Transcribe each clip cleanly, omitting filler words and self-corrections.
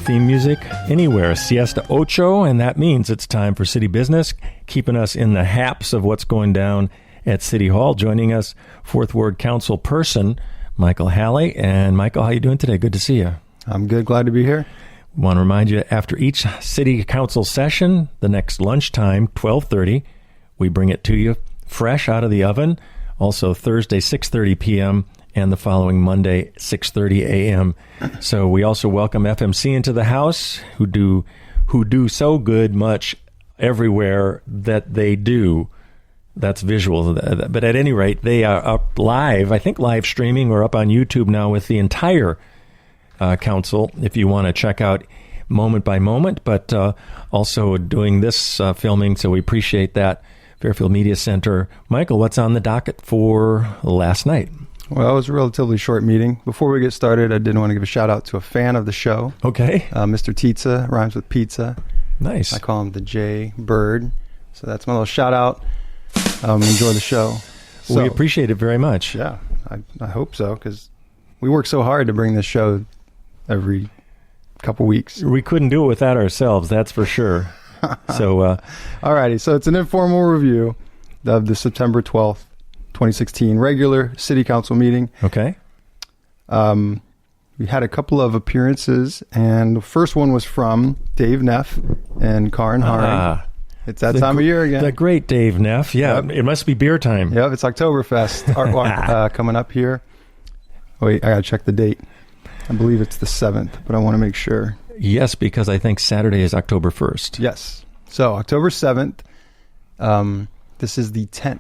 theme music anywhere. Siesta Ocho, and that means it's time for City Business, keeping us in the haps of what's going down at City Hall. Joining us, Fourth Ward Council person, Michael Halley. And Michael, how you doing today? Good to see you. I'm good. Glad to be here. Want to remind you, after each City Council session, the next lunchtime, 12:30, we bring it to you fresh out of the oven. Also Thursday, 6:30 p.m., and the following Monday, 6:30 a.m. So we also welcome FMC into the house, who do so good much everywhere that they do. That's visual. But at any rate, they are up live, I think live streaming, or up on YouTube now with the entire council, if you want to check out moment by moment, but also doing this filming, so we appreciate that. Fairfield Media Center. Michael, what's on the docket for last night? Well, it was a relatively short meeting. Before we get started, I did want to give a shout out to a fan of the show. Okay. Mr. Tizza, rhymes with pizza. Nice. I call him the J Bird. So that's my little shout out. Enjoy the show. So, we appreciate it very much. Yeah, I hope so, because we work so hard to bring this show every couple weeks. We couldn't do it without ourselves, that's for sure. So, alrighty. So it's an informal review of the September 12th, 2016 regular City Council meeting. Okay. We had a couple of appearances, and the first one was from Dave Neff and Karin Haring. It's that time of year again. The great Dave Neff. Yeah, yep. It must be beer time. Yep, it's Oktoberfest Art Walk coming up here. Wait, I got to check the date. I believe it's the 7th, but I want to make sure. Yes, because I think Saturday is October 1st. Yes. So October 7th, this is the 10th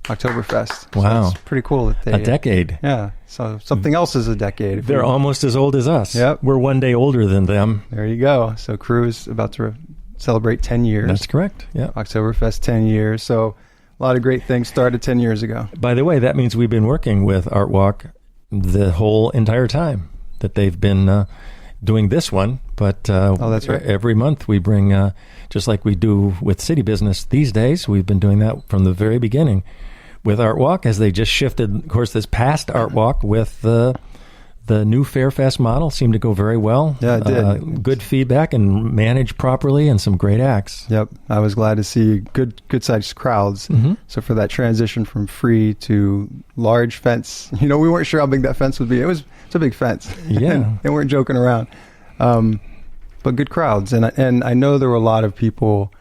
Oktoberfest. Wow. So it's pretty cool that they... A decade. Yeah. So something else is a decade. They're almost as old as us. Yep. We're one day older than them. There you go. So KRUU is about to celebrate 10 years. That's correct. Yeah. Oktoberfest 10 years. So a lot of great things started 10 years ago. By the way, that means we've been working with Art Walk the whole entire time that they've been doing this one. But that's right. Every month we bring, just like we do with City Business these days, we've been doing that from the very beginning with Art Walk, as they just shifted, of course, this past Art Walk with the new Fairfest model seemed to go very well. Yeah, it did. Good feedback and managed properly, and some great acts. Yep. I was glad to see good-sized crowds. Mm-hmm. So for that transition from free to large fence, we weren't sure how big that fence would be. It's a big fence. Yeah. They weren't joking around. But good crowds. And I know there were a lot of people,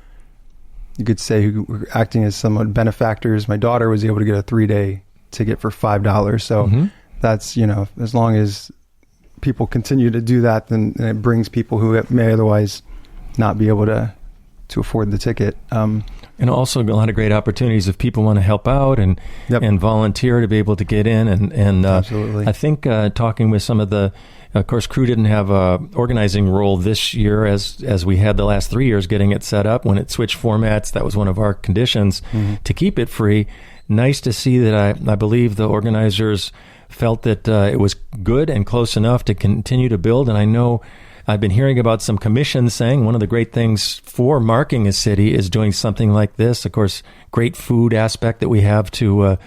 you could say, who were acting as somewhat benefactors. My daughter was able to get a 3-day ticket for $5. So mm-hmm. That's, as long as people continue to do that, then it brings people who may otherwise not be able to afford the ticket. And also a lot of great opportunities if people want to help out and volunteer to be able to get in. And Absolutely. I think talking with some of of course, KRUU didn't have a organizing role this year as we had the last 3 years getting it set up. When it switched formats, that was one of our conditions to keep it free. Nice to see that I believe the organizers felt that it was good and close enough to continue to build. And I know I've been hearing about some commissions saying one of the great things for marking a city is doing something like this. Of course, great food aspect that we have to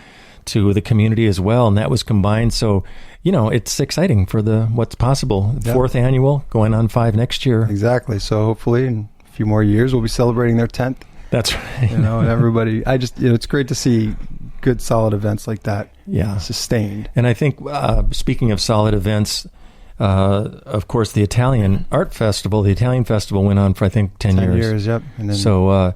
the community as well. And that was combined. So, it's exciting for what's possible. Yeah. 4th annual, going on 5 next year. Exactly. So hopefully in a few more years, we'll be celebrating their 10th. That's right. And everybody, it's great to see good, solid events like that sustained. And I think, speaking of solid events, of course, the Italian Festival went on for, I think, 10 years. 10 years, yep. And then, so,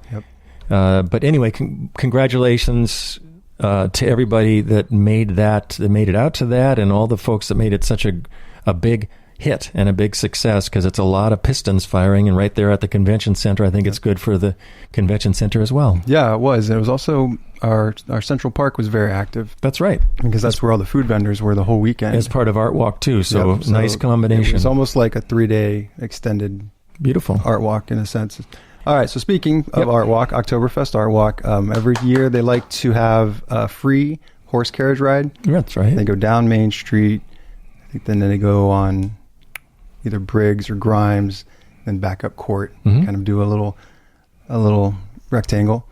but anyway, congratulations to everybody that made it out to that, and all the folks that made it such a big hit and a big success, because it's a lot of pistons firing, and right there at the convention center, I think it's good for the convention center as well. Yeah, it was. It was also our Central Park was very active. That's right, because that's where all the food vendors were the whole weekend. As part of Art Walk too, so nice combination. It was almost like a 3-day extended beautiful Art Walk in a sense. All right, so speaking of Art Walk, Oktoberfest Art Walk, every year they like to have a free horse carriage ride. That's right. They go down Main Street. I think then they go on either Briggs or Grimes, then back up Court, kind of do a little rectangle.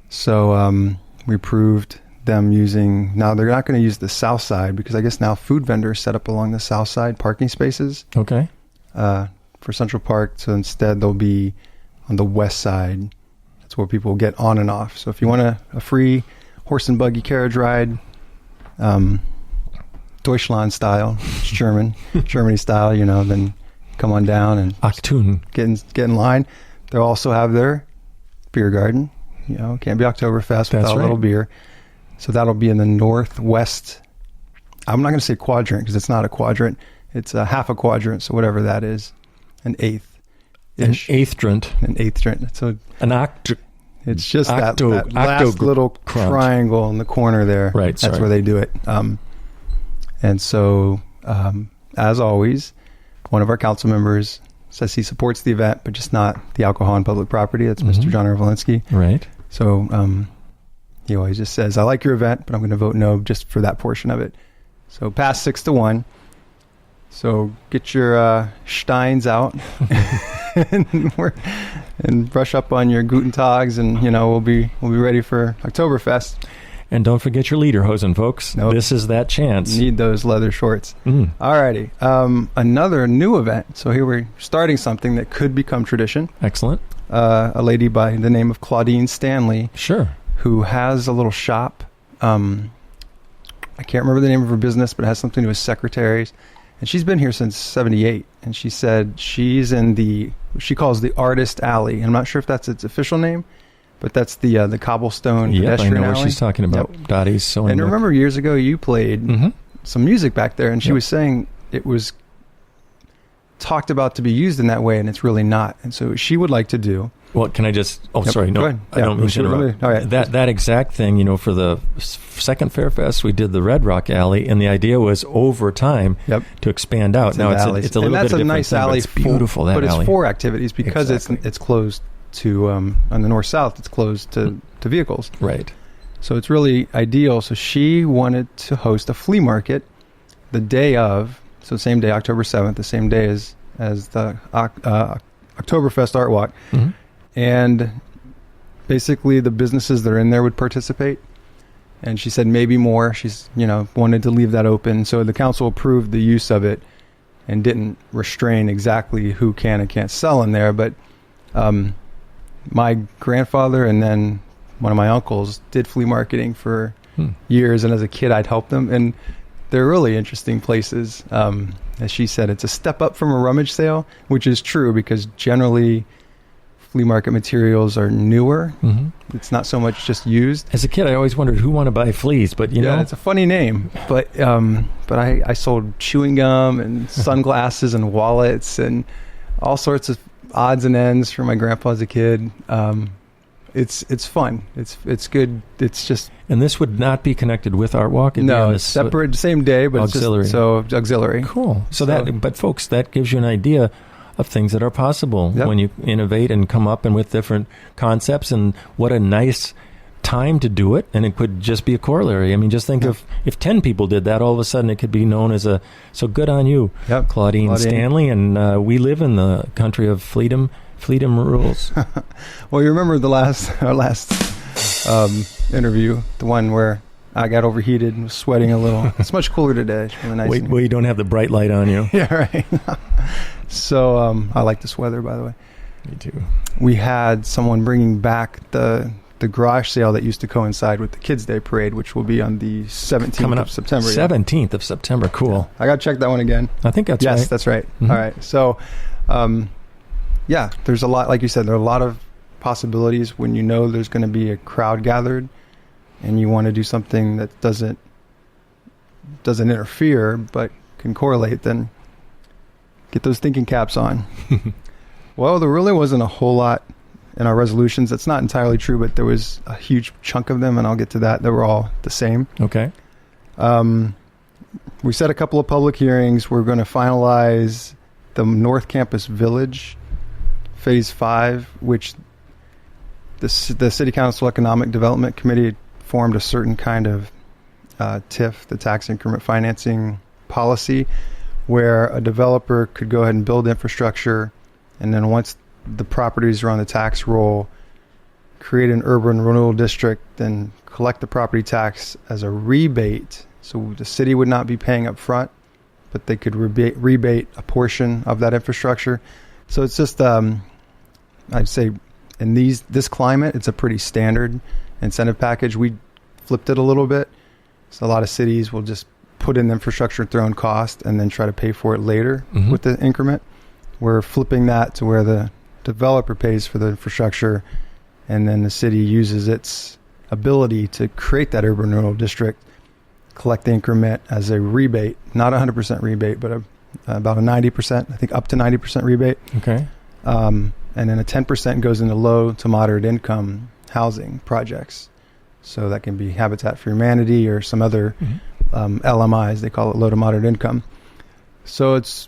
So we approved them using, now they're not going to use the south side, because I guess now food vendors set up along the south side parking spaces. Okay. for Central Park. So instead, they'll be on the west side. That's where people get on and off. So if you want a free horse and buggy carriage ride, Deutschland style, it's Germany style, then come on down and Achtung. Get in line. They'll also have their beer garden. Can't be Oktoberfest without a little beer. So that'll be in the northwest. I'm not going to say quadrant because it's not a quadrant. It's a half a quadrant. So whatever that is, an eighth. An eighth-drant. So an it's just that last little triangle in the corner there. Right. That's where they do it. And so, as always, one of our council members says he supports the event, but just not the alcohol on public property. That's Mr. John Valinsky. Right. So he always just says, I like your event, but I'm going to vote no just for that portion of it. So pass 6-1. So get your Steins out and brush up on your Guten Tags, and we'll be ready for Oktoberfest. And don't forget your lederhosen, folks. Nope. This is that chance. Need those leather shorts. Alrighty. Another new event. So here we're starting something that could become tradition. Excellent. A lady by the name of Claudine Stanley. Sure. Who has a little shop. I can't remember the name of her business, but it has something to do with secretaries. And she's been here since 78. And she said she's in she calls the Artist Alley. And I'm not sure if that's its official name, but that's the cobblestone pedestrian I know alley. what she's talking about. Yep. Dottie's sewing. And remember years ago you played some music back there, and she was saying it was talked about to be used in that way, and it's really not. And so she would like to do. Well, can I just... Oh, sorry. No, go ahead. I don't mean to interrupt. All right. That exact thing, for the second Fairfest, we did the Red Rock Alley, and the idea was over time to expand out. Now it's a little bit different. And that's a nice alley. It's beautiful, that alley. But it's for activities because it's closed to, on the north-south, it's closed to vehicles. Right. So it's really ideal. So she wanted to host a flea market the day of, so same day, October 7th, the same day as the Oktoberfest Art Walk. And basically the businesses that are in there would participate. And she said maybe more. She's, wanted to leave that open. So the council approved the use of it and didn't restrain exactly who can and can't sell in there. But my grandfather and then one of my uncles did flea marketing for years. And as a kid, I'd help them. And they're really interesting places. As she said, it's a step up from a rummage sale, which is true because generally flea market materials are newer. It's not so much just used. As a kid, I always wondered who wanted to buy fleas, but yeah, it's a funny name. But I sold chewing gum and sunglasses and wallets and all sorts of odds and ends for my grandpa as a kid. It's fun. It's good. It's just. And this would not be connected with Art Walk? No, it's separate, same day, but auxiliary. It's just, so auxiliary. Cool. But folks, that gives you an idea of things that are possible when you innovate and come up and with different concepts, and what a nice time to do it. And it could just be a corollary. I mean, just think of if 10 people did that, all of a sudden it could be known as so good on you, Claudine Stanley. And we live in the country of freedom rules. Well, you remember our last interview, the one where I got overheated and was sweating a little. It's much cooler today. It's really nice. Well, you don't have the bright light on you. Yeah, right. So I like this weather, by the way. Me too. We had someone bringing back the garage sale that used to coincide with the Kids' Day Parade, which will be on the 17th of September. 17th of September. Cool. I got to check that one again. I think that's right. Yes, that's right. All right. So, there's a lot, like you said, there are a lot of possibilities when there's going to be a crowd gathered and you want to do something that doesn't interfere but can correlate, then get those thinking caps on. Well, there really wasn't a whole lot in our resolutions. That's not entirely true, but there was a huge chunk of them, and I'll get to that. They were all the same. Okay. We set a couple of public hearings. We're going to finalize the North Campus Village Phase 5, which the City Council Economic Development Committee formed a certain kind of TIF, the tax increment financing policy, where a developer could go ahead and build infrastructure, and then once the properties are on the tax roll, create an urban renewal district, then collect the property tax as a rebate. So the city would not be paying up front, but they could rebate a portion of that infrastructure. So it's just, I'd say in this climate, it's a pretty standard incentive package. We flipped it a little bit. So a lot of cities will just put in the infrastructure at their own cost and then try to pay for it later with the increment. We're flipping that to where the developer pays for the infrastructure, and then the city uses its ability to create that urban renewal district, collect the increment as a rebate, not 100% rebate, but about a 90%, I think up to 90% rebate. Okay. And then a 10% goes into low to moderate income housing projects. So that can be Habitat for Humanity or some other LMIs, they call it low to moderate income. So it's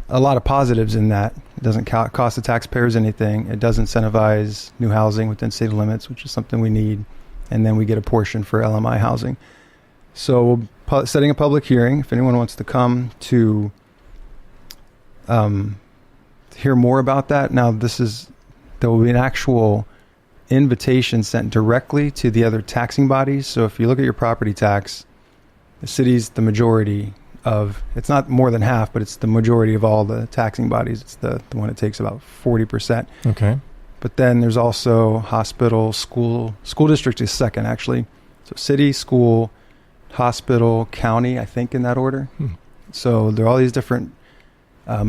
a lot of positives in that. It doesn't cost the taxpayers anything. It does incentivize new housing within city limits, which is something we need. And then we get a portion for LMI housing. So we're setting a public hearing. If anyone wants to come to hear more about that. Now, there will be an actual invitation sent directly to the other taxing bodies. So if you look at your property tax, the city's the majority of, it's not more than half, but it's the majority of all the taxing bodies. It's the one that takes about 40%. Okay. But then there's also hospital, school district is second, actually. So city, school, hospital, county, I think in that order. So there are all these different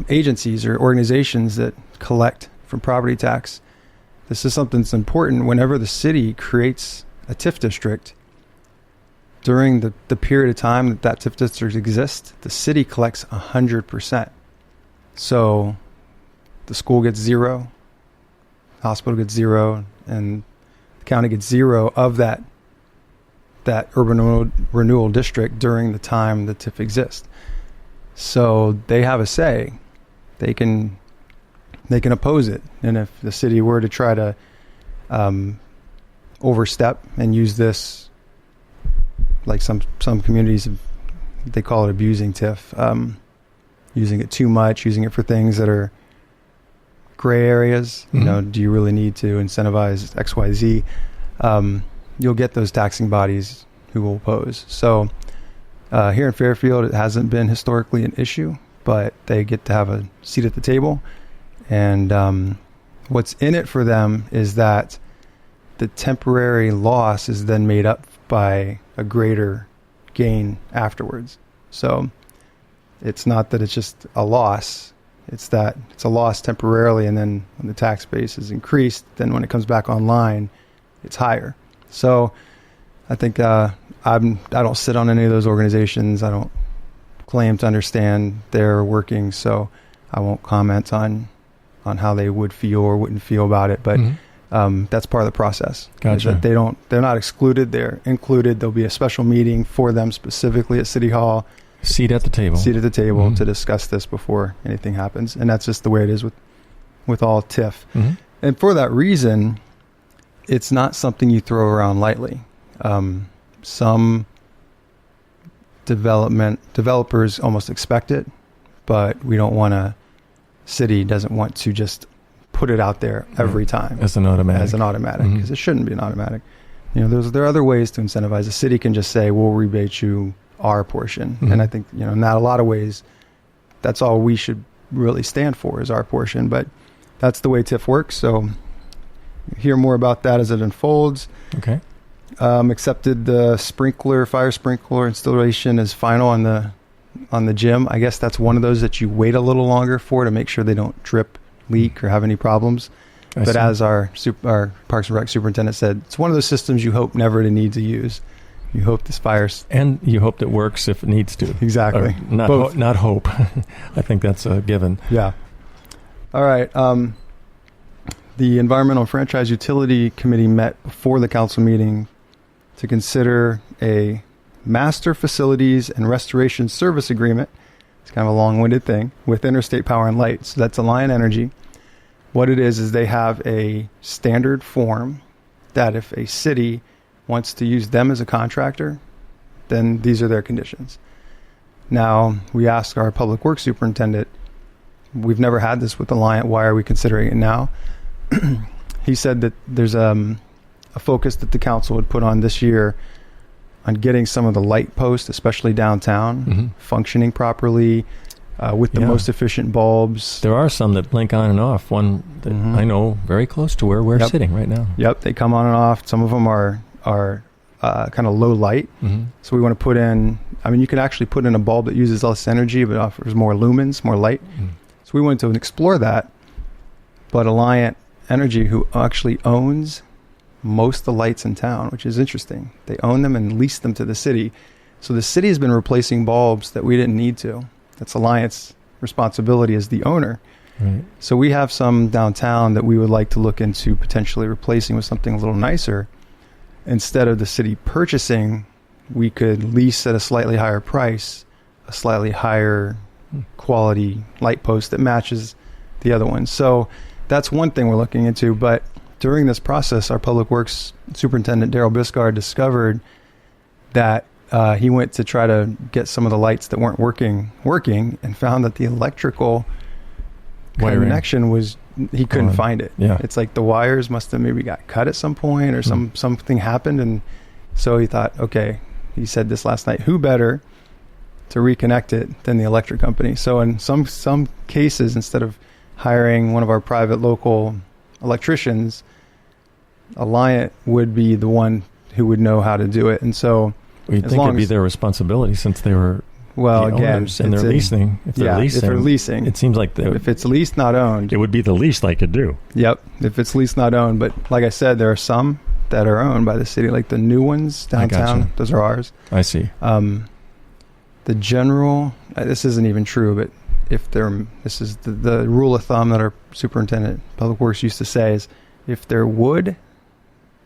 agencies or organizations that collect from property tax. This is something that's important. Whenever the city creates a TIF district, during the period of time that TIF district exists, the city collects 100%. So the school gets 0, hospital gets 0, and the county gets 0 of that urban renewal district during the time the TIF exists. So they have a say. They can oppose it. And if the city were to try to overstep and use this, like some communities, they call it abusing TIF, using it too much, using it for things that are gray areas. You know, do you really need to incentivize XYZ? You'll get those taxing bodies who will oppose. So here in Fairfield, it hasn't been historically an issue, but they get to have a seat at the table. And what's in it for them is that the temporary loss is then made up by a greater gain afterwards. So it's not that it's just a loss. It's that it's a loss temporarily, and then when the tax base is increased, then when it comes back online, it's higher. So I think I don't sit on any of those organizations. I don't claim to understand their workings, so I won't comment on how they would feel or wouldn't feel about it. But that's part of the process. Gotcha. That they're not excluded. They're included. There'll be a special meeting for them specifically at City Hall. Seat at the table To discuss this before anything happens. And that's just the way it is with all TIF. And for that reason, it's not something you throw around lightly. Some developers almost expect it, but city doesn't want to just put it out there every time as an automatic, because it shouldn't be an automatic. You know, there are other ways to incentivize. The city can just say, we'll rebate you our portion. And I think, in a lot of ways, that's all we should really stand for is our portion. But that's the way TIF works. So hear more about that as it unfolds. Okay. Accepted the fire sprinkler installation as final on the gym. I guess that's one of those that you wait a little longer for to make sure they don't drip, leak, or have any problems. But as our Parks and Rec superintendent said, it's one of those systems you hope never to need to use. You hope this fires, and you hope it works if it needs to. Exactly. Not hope. I think that's a given. Yeah. All right. The Environmental Franchise Utility Committee met before the council meeting to consider a master facilities and restoration service agreement. It's kind of a long-winded thing with Interstate Power and Light. So that's Alliant Energy. What it is they have a standard form that if a city wants to use them as a contractor, then these are their conditions. Now, we asked our public works superintendent, we've never had this with Alliant, why are we considering it now? He said that there's a focus that the council would put on this year on getting some of the light posts, especially downtown, functioning properly, with the most efficient bulbs. There are some that blink on and off. One that I know very close to where we're sitting right now. Yep, they come on and off. Some of them are kind of low light. So we want to put in, you can actually put in a bulb that uses less energy but offers more lumens, more light. So we wanted to explore that. But Alliant Energy, who actually owns most of the lights in town, which is interesting. They own them and lease them to the city. So the city has been replacing bulbs that we didn't need to. That's Alliant's responsibility as the owner. Right. So we have some downtown that we would like to look into potentially replacing with something a little nicer. Instead of the city purchasing, we could lease at a slightly higher price, a slightly higher quality light post that matches the other one. So that's one thing we're looking into. But during this process, our Public Works Superintendent, Daryl Biscard, discovered that he went to try to get some of the lights that weren't working, and found that the electrical connection was, he couldn't find it. Yeah. It's like the wires must have maybe got cut at some point, or something happened. And so he thought, okay, he said this last night, who better to reconnect it than the electric company? So in some cases, instead of hiring one of our private local electricians, Alliant would be the one who would know how to do it. And so you'd think it'd be their responsibility, since they were the owners, and they're leasing. If they're leasing, it seems like if it's leased, not owned, it would be the least they could do. Yep, if it's leased, not owned. But like I said, there are some that are owned by the city, like the new ones downtown. Those are ours. I see. The general, this isn't even true, but this is the rule of thumb that our superintendent Public Works used to say is, if they're wood,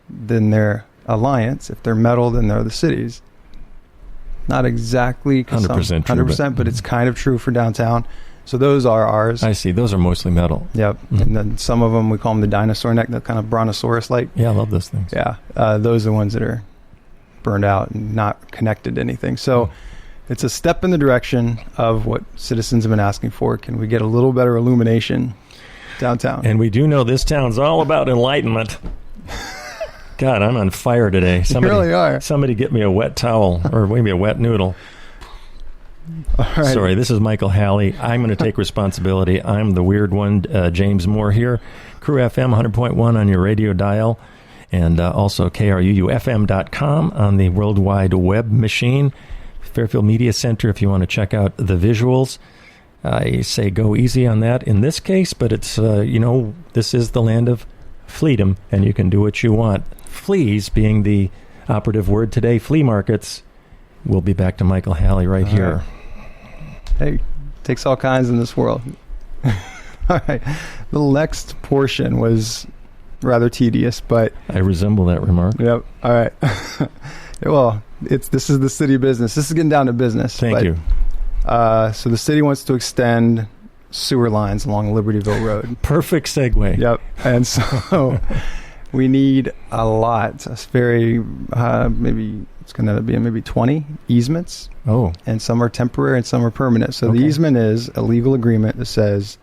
then they're Alliance. If they're metal, then they're the city's. Not exactly 100% true, 100%, but it's kind of true for downtown. So those are ours. I see. Those are mostly metal. Yep. And then some of them, we call them the dinosaur neck, the kind of brontosaurus-like. Yeah, I love those things. Yeah. Those are the ones that are burned out and not connected to anything. So it's a step in the direction of what citizens have been asking for. Can we get a little better illumination downtown? And we do know this town's all about enlightenment. God, I'm on fire today. Somebody, you really are. Somebody get me a wet towel, or maybe a wet noodle. All right. Sorry, this is Michael Halley. I'm going to take responsibility. I'm the weird one. James Moore here. KRUU-FM 100.1 on your radio dial, and also KRUU-FM.com on the World Wide Web machine. Fairfield Media Center if you want to check out the visuals. I say go easy on that in this case, but it's, this is the land of freedom, and you can do what you want. Fleas being the operative word today, flea markets. We'll be back to Michael Halley right here. Hey, takes all kinds in this world. All right. The next portion was rather tedious, but I resemble that remark. Yep. All right. Well, this is the city business. This is getting down to business. Thank you. So the city wants to extend sewer lines along Libertyville Road. Perfect segue. Yep. And so we need a lot. It's very, maybe it's going to be maybe 20 easements. Oh. And some are temporary and some are permanent. So the easement is a legal agreement that says,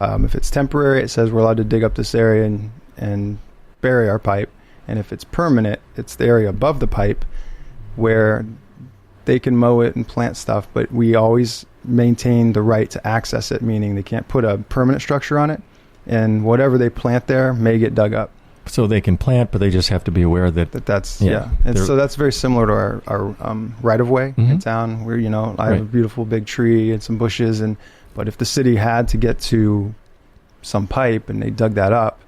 if it's temporary, it says we're allowed to dig up this area and bury our pipe. And if it's permanent, it's the area above the pipe where they can mow it and plant stuff, but we always maintain the right to access it, meaning they can't put a permanent structure on it, and whatever they plant there may get dug up. So they can plant, but they just have to be aware that's And so that's very similar to our right-of-way in town, where I have a beautiful big tree and some bushes, but if the city had to get to some pipe and they dug that up,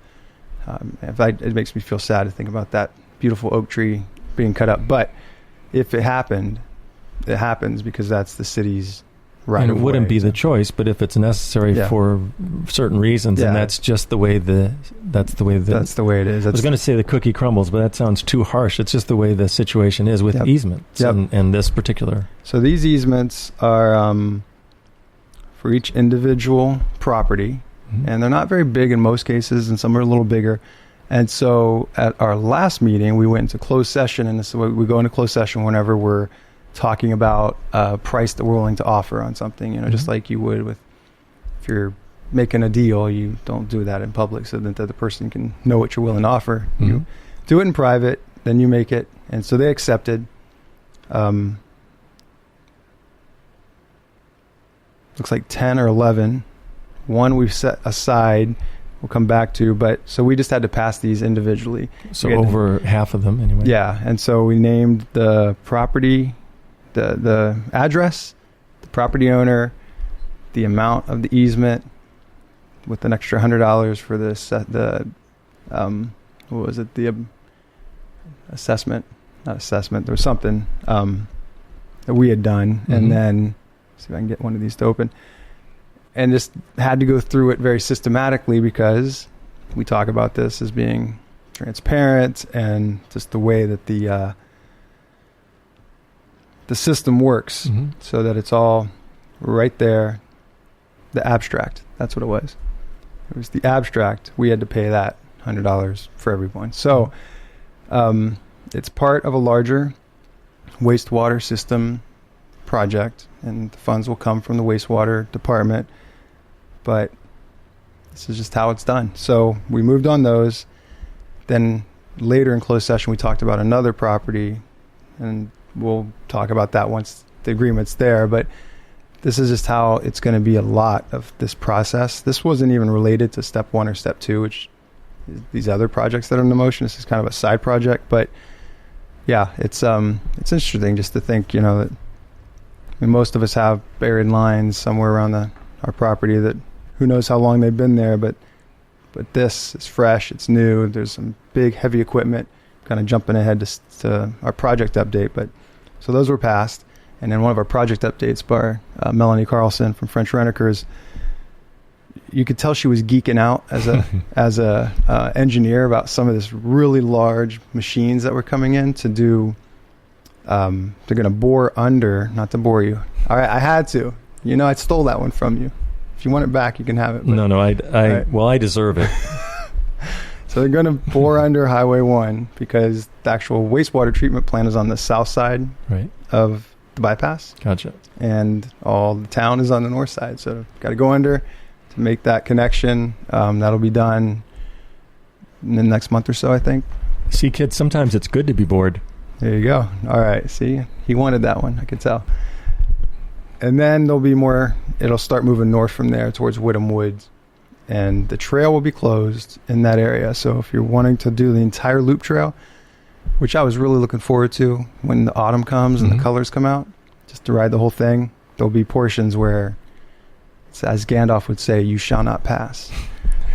it makes me feel sad to think about that beautiful oak tree being cut up. But if it happened, it happens because that's the city's right. And it wouldn't be the choice, but if it's necessary for certain reasons, and that's just the way that's the way it is. I was going to say the cookie crumbles, but that sounds too harsh. It's just the way the situation is with easements and this particular. So these easements are for each individual property. And they're not very big in most cases, and some are a little bigger. And so at our last meeting, we went into closed session, and this is we go into closed session whenever we're talking about a price that we're willing to offer on something, just like you would with if you're making a deal, you don't do that in public so that the other person can know what you're willing to offer. You do it in private, then you make it. And so they accepted. looks like 10 or 11. One we've set aside, we'll come back to, but so we just had to pass these individually. So over half of them anyway. Yeah, and so we named the property, the address, the property owner, the amount of the easement, with an extra $100 for the what was it, the assessment, not assessment, there was something that we had done. And then see if I can get one of these to open, and just had to go through it very systematically, because we talk about this as being transparent and just the way that the system works, so that it's all right there. The abstract, that's what it was. It was the abstract. We had to pay that $100 for everyone. So it's part of a larger wastewater system project, and the funds will come from the wastewater department. But this is just how it's done. So we moved on those. Then later in closed session, we talked about another property, and we'll talk about that once the agreement's there. But this is just how it's going to be a lot of this process. This wasn't even related to step 1 or step 2, which is these other projects that are in the motion. This is kind of a side project, but yeah, it's interesting just to think, that most of us have buried lines somewhere around our property that who knows how long they've been there, but this is fresh, it's new. There's some big heavy equipment. Kind of jumping ahead to our project update, but so those were passed. And then one of our project updates by Melanie Carlson from French Rent-A-Curs, you could tell she was geeking out as a engineer about some of this really large machines that were coming in to do. They're going to bore under, not to bore you. All right, I had to. I stole that one from you. If you want it back, you can have it. No, I deserve it. So they're going to bore under Highway 1, because the actual wastewater treatment plant is on the south side of the bypass. Gotcha. And all the town is on the north side. So got to go under to make that connection. That'll be done in the next month or so, I think. See, kids, sometimes it's good to be bored. There you go. All right. See, he wanted that one. I could tell. And then there'll be more. It'll start moving north from there towards Whittam Woods. And the trail will be closed in that area. So if you're wanting to do the entire loop trail, which I was really looking forward to when the autumn comes and the colors come out, just to ride the whole thing, there'll be portions where, as Gandalf would say, you shall not pass.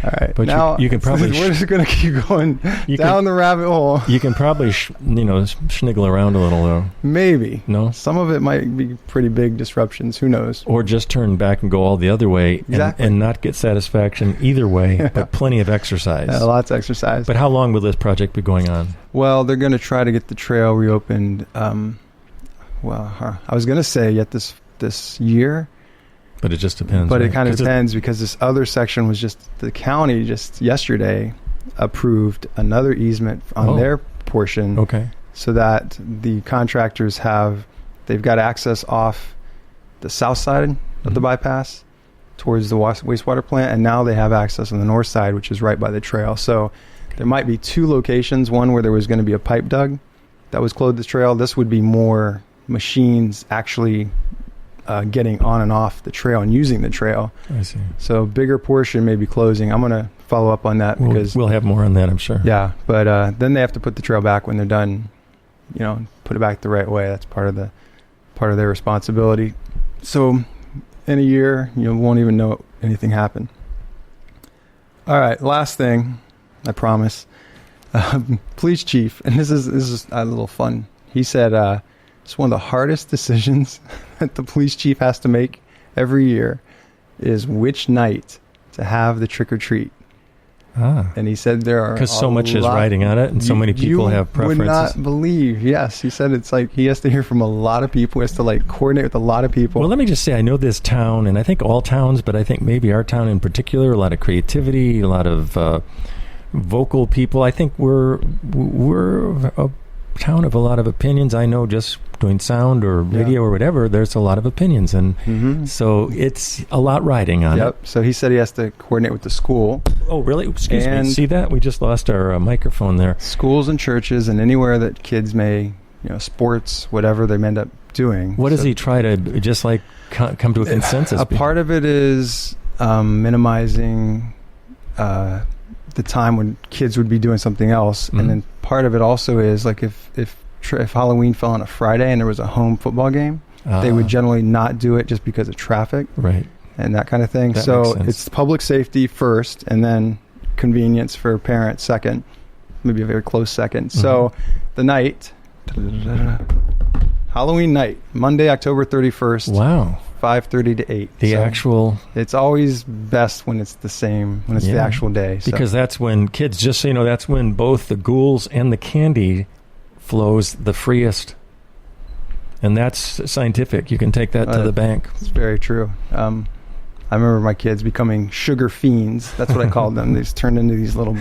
All right. But now you can probably we're just going to keep going down the rabbit hole. You can probably sniggle around a little, though. Maybe. No? Some of it might be pretty big disruptions. Who knows? Or just turn back and go all the other way and not get satisfaction either way, but plenty of exercise. Yeah, lots of exercise. But how long will this project be going on? Well, they're going to try to get the trail reopened. I was going to say yet this year. But it just depends. But it kind of depends, because this other section was just, the county just yesterday approved another easement on their portion. Okay. So that the contractors they've got access off the south side of the bypass towards the wastewater plant, and now they have access on the north side, which is right by the trail. So there might be 2 locations, one where there was going to be a pipe dug that was closed the trail. This would be more machines actually getting on and off the trail and using the trail. I see. So bigger portion may be closing. I'm going to follow up on that, because we'll have more on that, I'm sure. Yeah, but then they have to put the trail back when they're done. Put it back the right way. That's part of their responsibility. So in a year, you won't even know anything happened. All right, last thing, I promise. Police chief, and this is a little fun. He said, it's one of the hardest decisions that the police chief has to make every year is which night to have the trick or treat. And he said there are, because so much is riding on it, and so many people have preferences. You would not believe. Yes, he said it's like he has to hear from a lot of people. He has to coordinate with a lot of people. Well, let me just say, I know this town, and I think all towns, but I think maybe our town in particular, a lot of creativity, a lot of vocal people. I think we're a town of a lot of opinions. I know just doing sound or radio or whatever, there's a lot of opinions, and so it's a lot riding on it. So he said he has to coordinate with the school. Oh, really? Excuse me. See that? We just lost our microphone there. Schools and churches and anywhere that kids may, sports, whatever, they may end up doing. What does he try to just like come to a consensus? A part of it is minimizing the time when kids would be doing something else, and then part of it also is like if Halloween fell on a Friday and there was a home football game, they would generally not do it just because of traffic, right, and that kind of thing. That so makes sense. it's public safety first, and then convenience for parents second, maybe a very close second. So the night, Halloween night, Monday, October 31st. Wow. 5:30 to 8. The actual... It's always best when it's the same, when it's the actual day. So. Because that's when kids, just so you know, that's when both the ghouls and the candy flows the freest. And that's scientific. You can take that to the bank. It's very true. I remember my kids becoming sugar fiends. That's what I called them. They just turned into these little...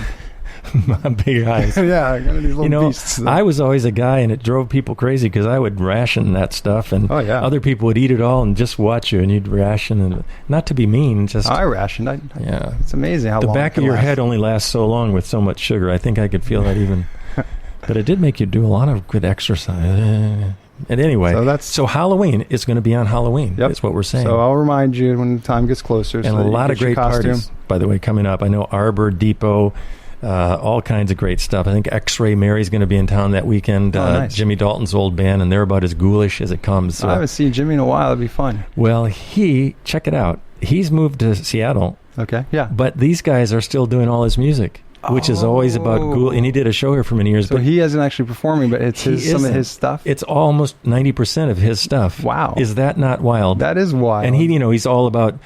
big eyes. Yeah, kind of these little beasts. I was always a guy, and it drove people crazy because I would ration that stuff, and other people would eat it all and just watch you, and you'd ration, and not to be mean, just I rationed. It's amazing how the long back of your head only lasts so long with so much sugar. I think I could feel that even, but it did make you do a lot of good exercise. And anyway, so Halloween is going to be on Halloween. Is what we're saying. So I'll remind you when the time gets closer. And a lot of great parties, by the way, coming up. I know Arbor Depot. All kinds of great stuff. I think X-Ray Mary's going to be in town that weekend. Nice. Jimmy Dalton's old band, and they're about as ghoulish as it comes. So, I haven't seen Jimmy in a while. It'd be fun. Well, check it out. He's moved to Seattle. Okay, yeah. But these guys are still doing all his music, which is always about ghoul. And he did a show here for many years. So he isn't actually performing, but it's some of his stuff? It's almost 90% of his stuff. Wow. Is that not wild? That is wild. And he's all about...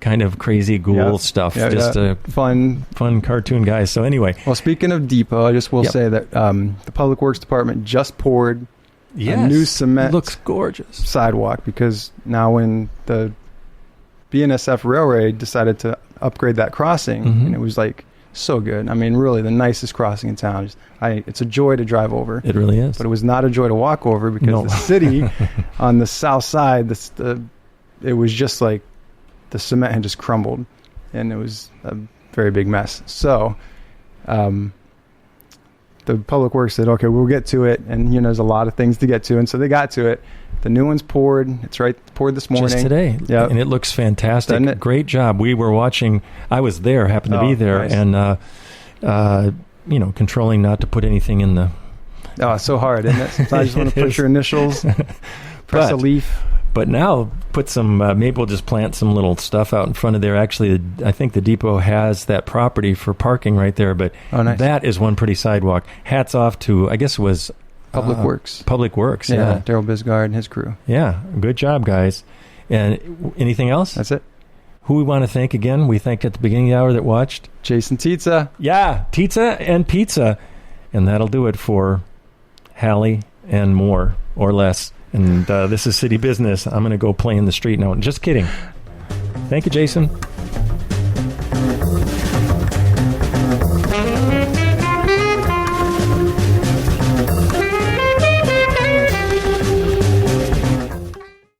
kind of crazy ghoul stuff. Just a fun cartoon guy. So anyway. Well, speaking of Depot, I just will say that the Public Works Department just poured a new cement looks gorgeous sidewalk, because now when the BNSF Railway decided to upgrade that crossing, and it was like so good. I mean, really the nicest crossing in town. It's a joy to drive over. It really is. But it was not a joy to walk over, because the city on the south side, it was just like the cement had just crumbled, and it was a very big mess. So the Public Works said, okay, we'll get to it. And, there's a lot of things to get to. And so they got to it. The new one's poured. It's poured this morning. Just today. Yeah. And it looks fantastic. Doesn't it? Great job. We were watching. I was there, happened to be there. Nice. And, controlling not to put anything in the... Oh, it's so hard, isn't it? Sometimes I just want to put your initials, press a leaf. But now put some, maybe we'll just plant some little stuff out in front of there. Actually, I think the depot has that property for parking right there, but nice. That is one pretty sidewalk. Hats off to, I guess it was... Public Works. Public Works, yeah. Daryl Bisgard and his crew. Yeah, good job, guys. And anything else? That's it. Who we want to thank again? We thank at the beginning of the hour that watched. Jason Tizza. Yeah, Tizza and Pizza. And that'll do it for Halley and more or less. And this is City Business. I'm going to go play in the street now. Just kidding. Thank you, Jason.